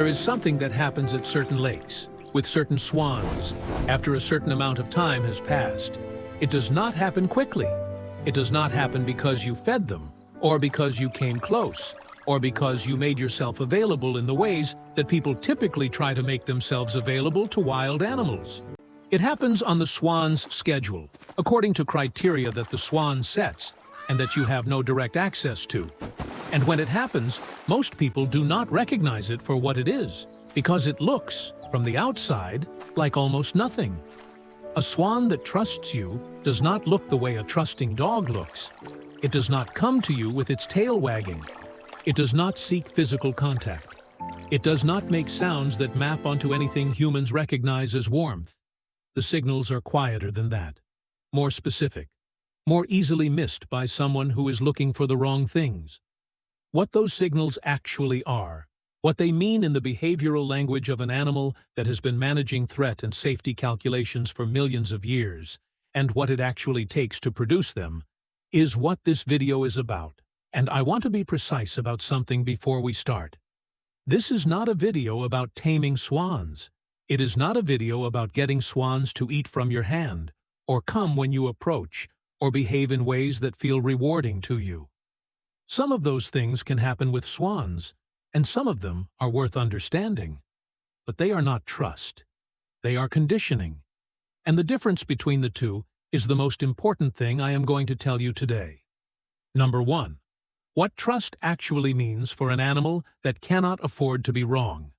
There is something that happens at certain lakes, with certain swans, after a certain amount of time has passed. It does not happen quickly. It does not happen because you fed them, or because you came close, or because you made yourself available in the ways that people typically try to make themselves available to wild animals. It happens on the swan's schedule, according to criteria that the swan sets and that you have no direct access to. And when it happens, most people do not recognize it for what it is, because it looks, from the outside, like almost nothing. A swan that trusts you does not look the way a trusting dog looks. It does not come to you with its tail wagging. It does not seek physical contact. It does not make sounds that map onto anything humans recognize as warmth. The signals are quieter than that, more specific, more easily missed by someone who is looking for the wrong things. What those signals actually are, what they mean in the behavioral language of an animal that has been managing threat and safety calculations for millions of years, and what it actually takes to produce them, is what this video is about. And I want to be precise about something before we start. This is not a video about taming swans. It is not a video about getting swans to eat from your hand, or come when you approach, or behave in ways that feel rewarding to you. Some of those things can happen with swans, and some of them are worth understanding. But they are not trust. They are conditioning. And the difference between the two is the most important thing I am going to tell you today. Number 1. What trust actually means for an animal that cannot afford to be wrong.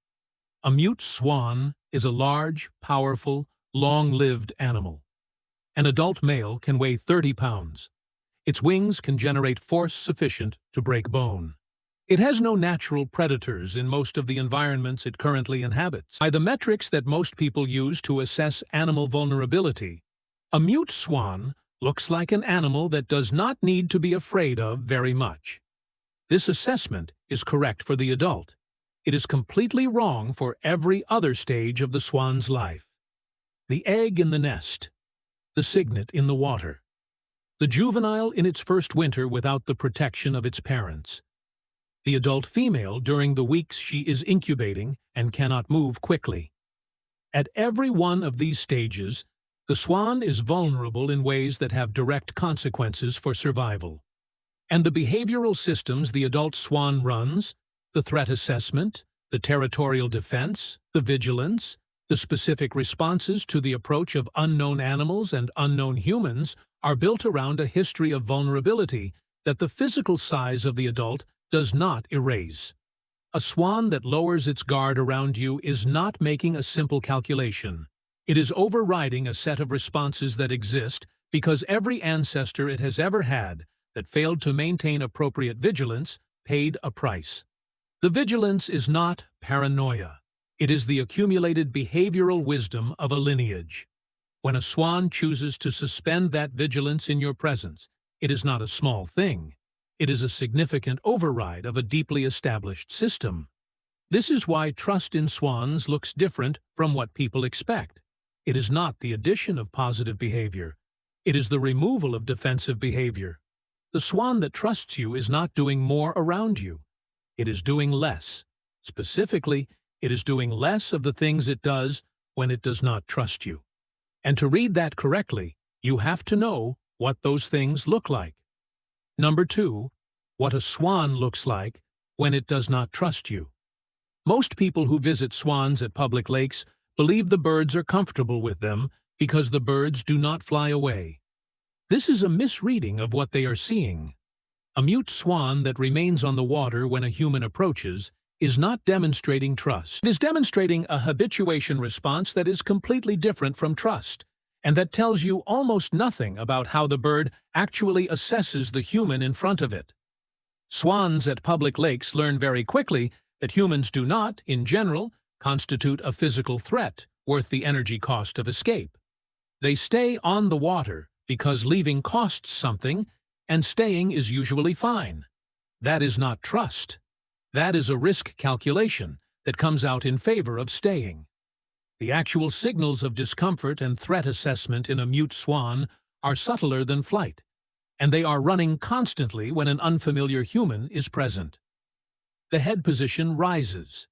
A mute swan is a large, powerful, long-lived animal. An adult male can weigh 30 pounds. Its wings can generate force sufficient to break bone. It has no natural predators in most of the environments it currently inhabits. By the metrics that most people use to assess animal vulnerability, a mute swan looks like an animal that does not need to be afraid of very much. This assessment is correct for the adult. It is completely wrong for every other stage of the swan's life. The egg in the nest, the cygnet in the water, the juvenile in its first winter without the protection of its parents, the adult female during the weeks she is incubating and cannot move quickly. At every one of these stages, the swan is vulnerable in ways that have direct consequences for survival. And the behavioral systems the adult swan runs, the threat assessment, the territorial defense, the vigilance, the specific responses to the approach of unknown animals and unknown humans are built around a history of vulnerability that the physical size of the adult does not erase. A swan that lowers its guard around you is not making a simple calculation. It is overriding a set of responses that exist because every ancestor it has ever had that failed to maintain appropriate vigilance paid a price. The vigilance is not paranoia. It is the accumulated behavioral wisdom of a lineage. When a swan chooses to suspend that vigilance in your presence, it is not a small thing. It is a significant override of a deeply established system. This is why trust in swans looks different from what people expect. It is not the addition of positive behavior. It is the removal of defensive behavior. The swan that trusts you is not doing more around you. It is doing less. Specifically, it is doing less of the things it does when it does not trust you. And to read that correctly, you have to know what those things look like. Number 2, what a swan looks like when it does not trust you. Most people who visit swans at public lakes believe the birds are comfortable with them because the birds do not fly away. This is a misreading of what they are seeing. A mute swan that remains on the water when a human approaches is not demonstrating trust. It is demonstrating a habituation response that is completely different from trust, and that tells you almost nothing about how the bird actually assesses the human in front of it. Swans at public lakes learn very quickly that humans do not, in general, constitute a physical threat worth the energy cost of escape. They stay on the water because leaving costs something, and staying is usually fine. That is not trust. That is a risk calculation that comes out in favor of staying. The actual signals of discomfort and threat assessment in a mute swan are subtler than flight, and they are running constantly when an unfamiliar human is present. The head position rises.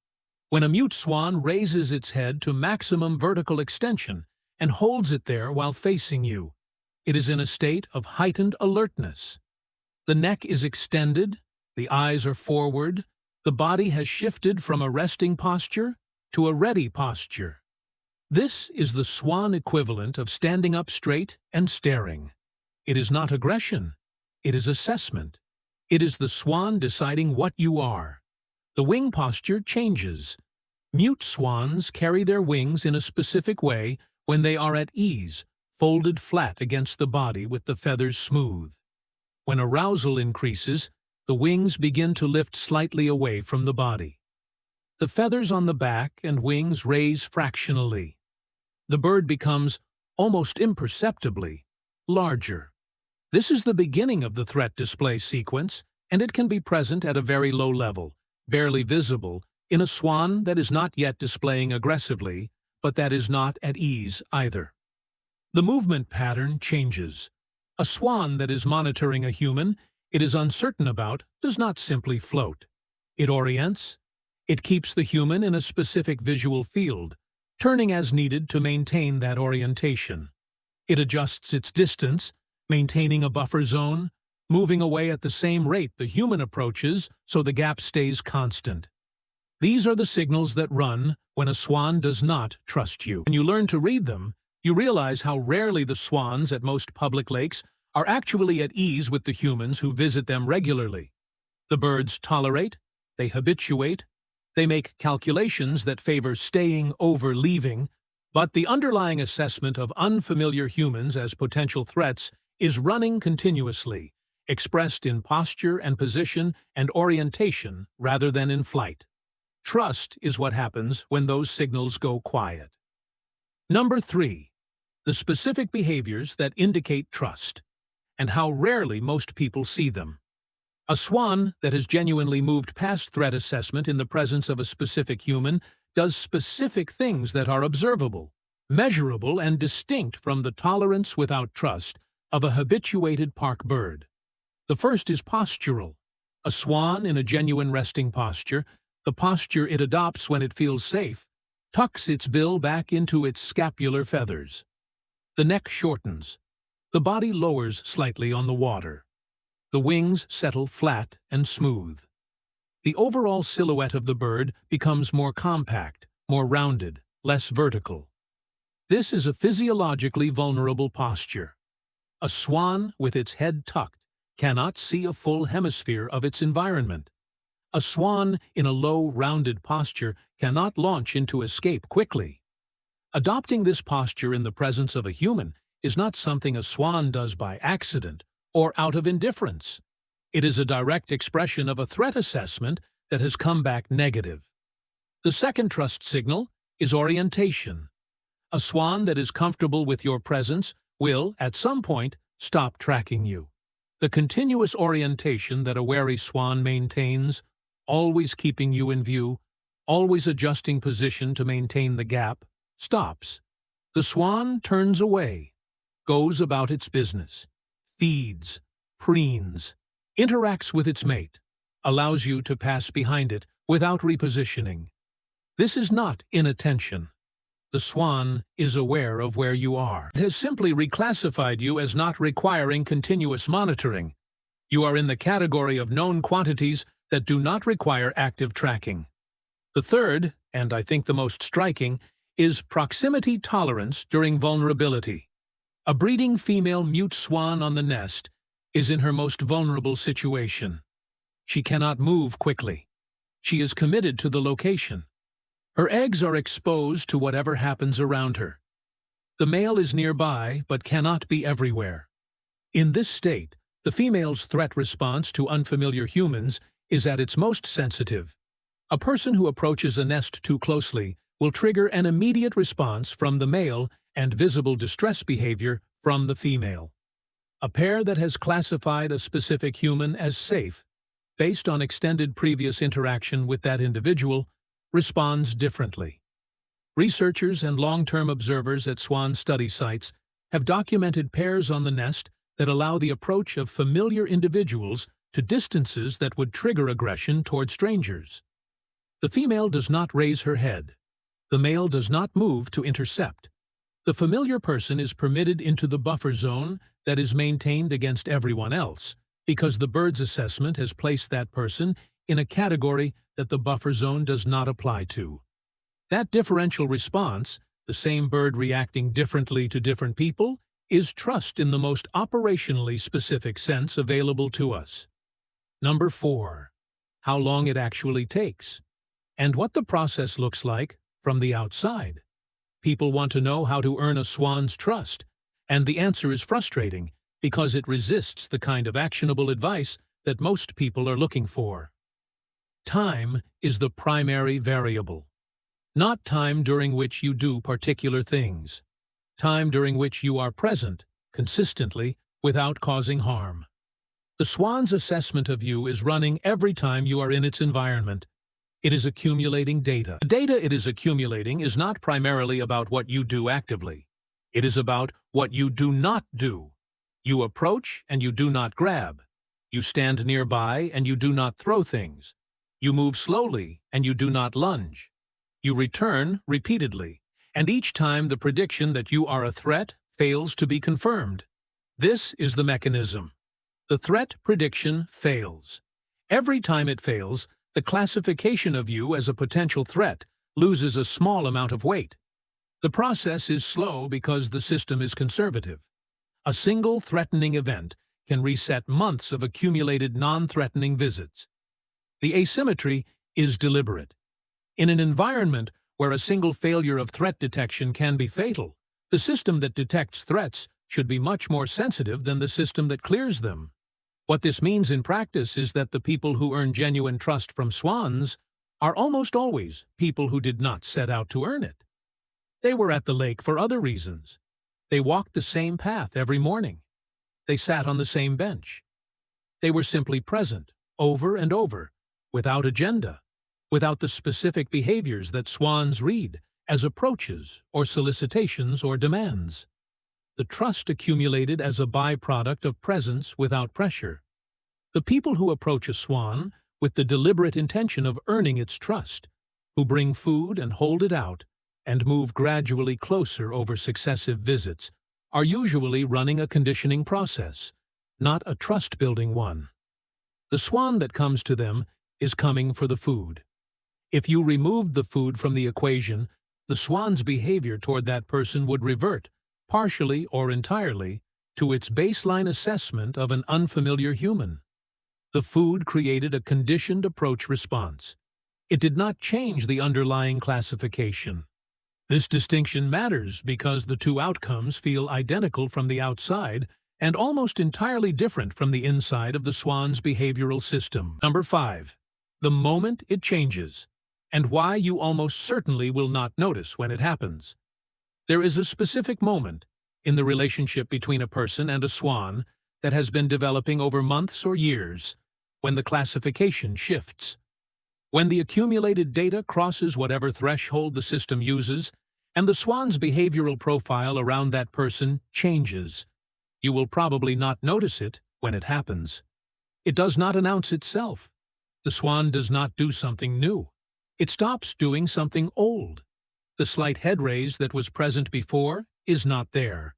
When a mute swan raises its head to maximum vertical extension and holds it there while facing you, it is in a state of heightened alertness. The neck is extended, the eyes are forward, the body has shifted from a resting posture to a ready posture. This is the swan equivalent of standing up straight and staring. It is not aggression, it is assessment. It is the swan deciding what you are. The wing posture changes. Mute swans carry their wings in a specific way when they are at ease, folded flat against the body with the feathers smooth. When arousal increases, the wings begin to lift slightly away from the body. The feathers on the back and wings raise fractionally. The bird becomes, almost imperceptibly, larger. This is the beginning of the threat display sequence, and it can be present at a very low level, barely visible, in a swan that is not yet displaying aggressively, but that is not at ease either. The movement pattern changes. A swan that is monitoring a human it is uncertain about does not simply float. It orients. It keeps the human in a specific visual field, turning as needed to maintain that orientation. It adjusts its distance, maintaining a buffer zone, moving away at the same rate the human approaches so the gap stays constant. These are the signals that run when a swan does not trust you. When you learn to read them, you realize how rarely the swans at most public lakes are actually at ease with the humans who visit them regularly. The birds tolerate, they habituate, they make calculations that favor staying over leaving, but the underlying assessment of unfamiliar humans as potential threats is running continuously, expressed in posture and position and orientation rather than in flight. Trust is what happens when those signals go quiet. Number 3. The specific behaviors that indicate trust, and how rarely most people see them. A swan that has genuinely moved past threat assessment in the presence of a specific human does specific things that are observable, measurable, and distinct from the tolerance without trust of a habituated park bird. The first is postural. A swan in a genuine resting posture, the posture it adopts when it feels safe, tucks its bill back into its scapular feathers. The neck shortens. The body lowers slightly on the water. The wings settle flat and smooth. The overall silhouette of the bird becomes more compact, more rounded, less vertical. This is a physiologically vulnerable posture. A swan with its head tucked cannot see a full hemisphere of its environment. A swan in a low, rounded posture cannot launch into escape quickly. Adopting this posture in the presence of a human is not something a swan does by accident or out of indifference. It is a direct expression of a threat assessment that has come back negative. The second trust signal is orientation. A swan that is comfortable with your presence will, at some point, stop tracking you. The continuous orientation that a wary swan maintains, always keeping you in view, always adjusting position to maintain the gap, stops. The swan turns away, goes about its business, feeds, preens, interacts with its mate, allows you to pass behind it without repositioning. This is not inattention. The swan is aware of where you are. It has simply reclassified you as not requiring continuous monitoring. You are in the category of known quantities that do not require active tracking. The third, and I think the most striking, is proximity tolerance during vulnerability. A breeding female mute swan on the nest is in her most vulnerable situation. She cannot move quickly. She is committed to the location. Her eggs are exposed to whatever happens around her. The male is nearby but cannot be everywhere. In this state, the female's threat response to unfamiliar humans is at its most sensitive. A person who approaches a nest too closely will trigger an immediate response from the male and visible distress behavior from the female. A pair that has classified a specific human as safe, based on extended previous interaction with that individual, responds differently. Researchers and long-term observers at Swan study sites have documented pairs on the nest that allow the approach of familiar individuals to distances that would trigger aggression toward strangers. The female does not raise her head. The male does not move to intercept. The familiar person is permitted into the buffer zone that is maintained against everyone else, because the bird's assessment has placed that person in a category that the buffer zone does not apply to. That differential response, the same bird reacting differently to different people, is trust in the most operationally specific sense available to us. Number 4. How long it actually takes, and what the process looks like from the outside. People want to know how to earn a swan's trust, and the answer is frustrating because it resists the kind of actionable advice that most people are looking for. Time is the primary variable. Not time during which you do particular things. Time during which you are present, consistently, without causing harm. The swan's assessment of you is running every time you are in its environment. It is accumulating data. The data it is accumulating is not primarily about what you do actively. It is about what you do not do. You approach and you do not grab. You stand nearby and you do not throw things. You move slowly and you do not lunge. You return repeatedly, and each time the prediction that you are a threat fails to be confirmed. This is the mechanism. The threat prediction fails. Every time it fails, the classification of you as a potential threat loses a small amount of weight. The process is slow because the system is conservative. A single threatening event can reset months of accumulated non-threatening visits. The asymmetry is deliberate. In an environment where a single failure of threat detection can be fatal, the system that detects threats should be much more sensitive than the system that clears them. What this means in practice is that the people who earn genuine trust from swans are almost always people who did not set out to earn it. They were at the lake for other reasons. They walked the same path every morning. They sat on the same bench. They were simply present, over and over, without agenda, without the specific behaviors that swans read as approaches or solicitations or demands. The trust accumulated as a byproduct of presence without pressure. The people who approach a swan with the deliberate intention of earning its trust, who bring food and hold it out, and move gradually closer over successive visits, are usually running a conditioning process, not a trust-building one. The swan that comes to them is coming for the food. If you removed the food from the equation, the swan's behavior toward that person would revert, partially or entirely, to its baseline assessment of an unfamiliar human. The food created a conditioned approach response. It did not change the underlying classification. This distinction matters because the two outcomes feel identical from the outside and almost entirely different from the inside of the swan's behavioral system. Number 5. The moment it changes, and why you almost certainly will not notice when it happens. There is a specific moment in the relationship between a person and a swan that has been developing over months or years when the classification shifts. When the accumulated data crosses whatever threshold the system uses, and the swan's behavioral profile around that person changes, you will probably not notice it when it happens. It does not announce itself. The swan does not do something new. It stops doing something old. The slight head raise that was present before is not there.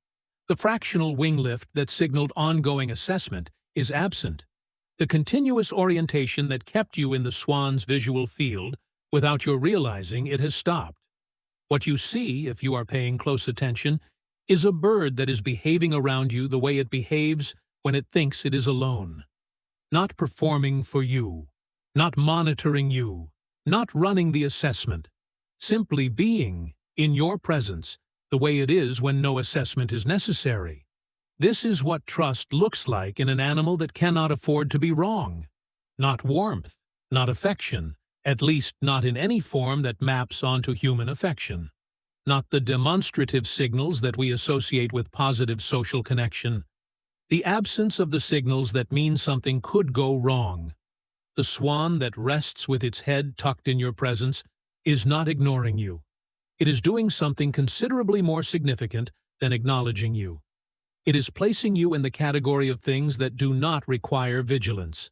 The fractional wing lift that signaled ongoing assessment is absent. The continuous orientation that kept you in the swan's visual field without your realizing it has stopped. What you see, if you are paying close attention, is a bird that is behaving around you the way it behaves when it thinks it is alone. Not performing for you, not monitoring you, not running the assessment, simply being, in your presence, the way it is when no assessment is necessary. This is what trust looks like in an animal that cannot afford to be wrong. Not warmth, not affection, at least not in any form that maps onto human affection. Not the demonstrative signals that we associate with positive social connection. The absence of the signals that mean something could go wrong. The swan that rests with its head tucked in your presence is not ignoring you. It is doing something considerably more significant than acknowledging you. It is placing you in the category of things that do not require vigilance.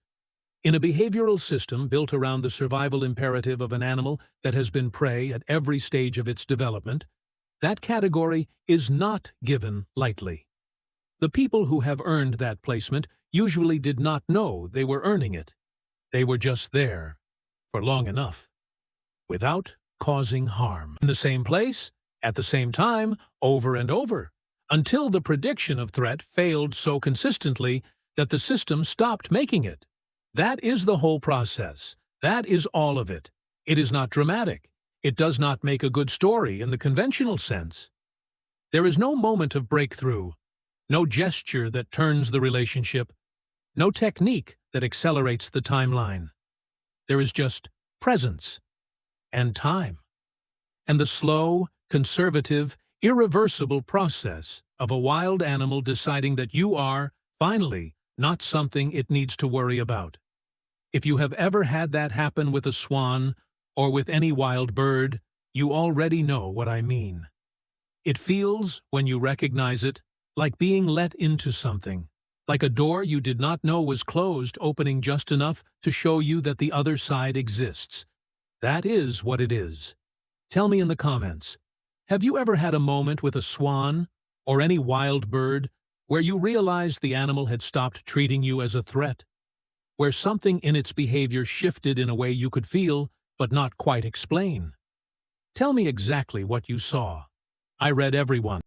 In a behavioral system built around the survival imperative of an animal that has been prey at every stage of its development, that category is not given lightly. The people who have earned that placement usually did not know they were earning it. They were just there for long enough, without causing harm. In the same place, at the same time, over and over, until the prediction of threat failed so consistently that the system stopped making it. That is the whole process. That is all of it. It is not dramatic. It does not make a good story in the conventional sense. There is no moment of breakthrough, no gesture that turns the relationship, no technique that accelerates the timeline. There is just presence and time, and the slow, conservative, irreversible process of a wild animal deciding that you are, finally, not something it needs to worry about. If you have ever had that happen with a swan or with any wild bird, you already know what I mean. It feels, when you recognize it, like being let into something, like a door you did not know was closed, opening just enough to show you that the other side exists. That is what it is. Tell me in the comments, have you ever had a moment with a swan or any wild bird where you realized the animal had stopped treating you as a threat, where something in its behavior shifted in a way you could feel but not quite explain? Tell me exactly what you saw. I read everyone.